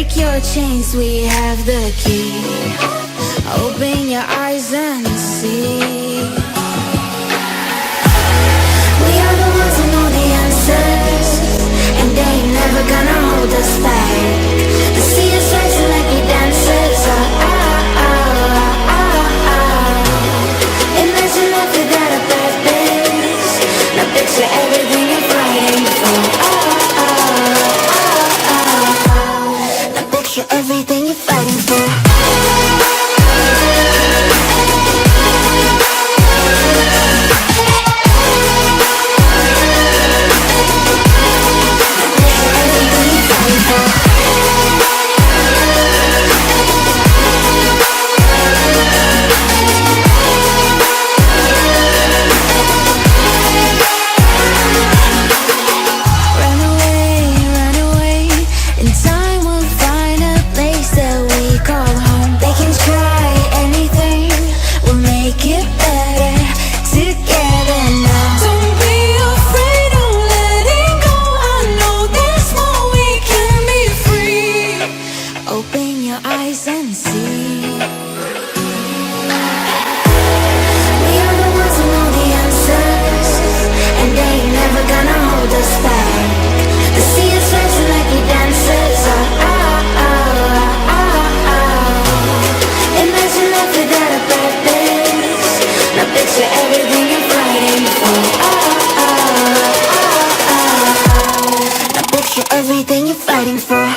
break your chains, we have the key. Open your eyes and see. We are the ones who know the answers, and they ain't never gonna hold us back. The sea is rising like we dancers. Imagine life without a purpose. Now picture everything you're fighting for. Now picture everything you're fighting for. Everything you're fighting for.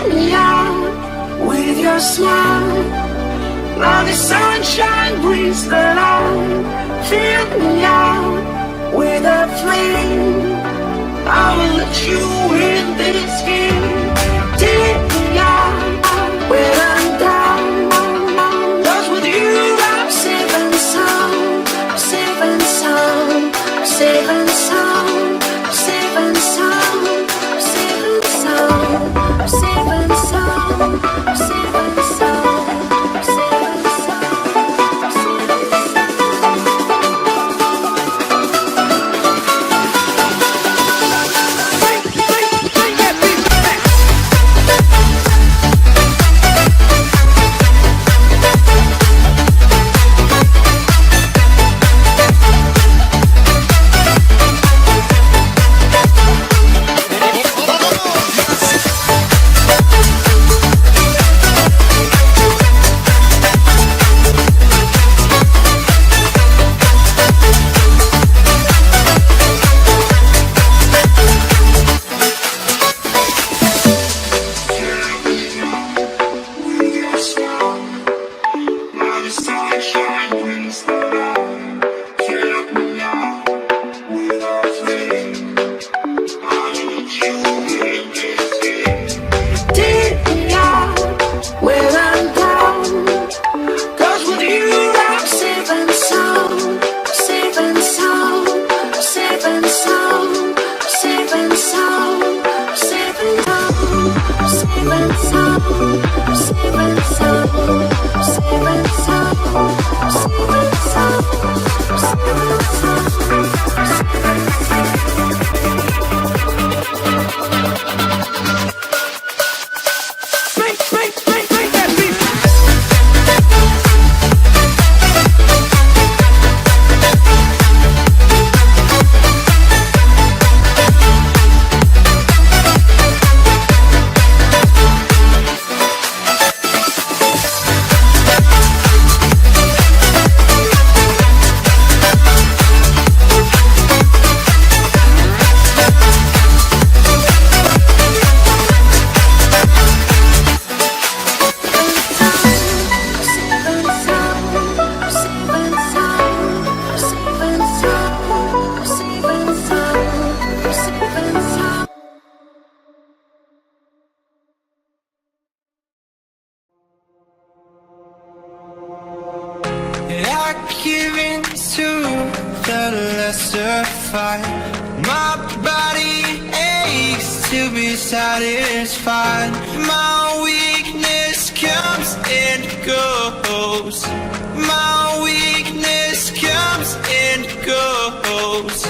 me out with your smile. Now the sunshine brings the light. Fill me out with a flame. I will let you in this game. Take me out when I'm down. 'Cause with you I'm safe and sound. I'm safe and sound. I'm safe and sound. I'm safe and sound. I'm safe and sound. I'm safe and sound. I'm safe and sound. I'm safe and sound. My body aches to be satisfied. My weakness comes and goes. My weakness comes and goes.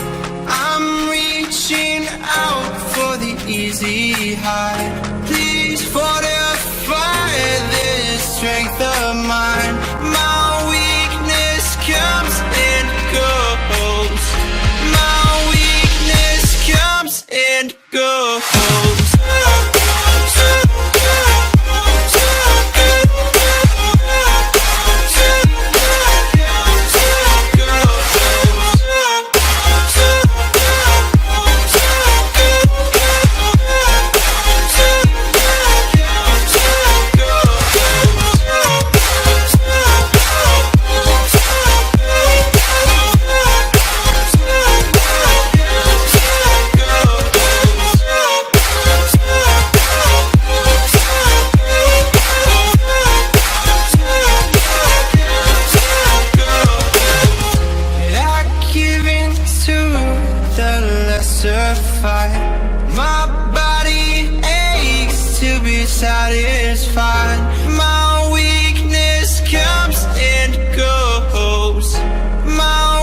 I'm reaching out for the easy high. Please fortify this strength of mine. My weakness comes and goes. My weakness comes and goes. My body aches to be satisfied. My weakness comes and goes. My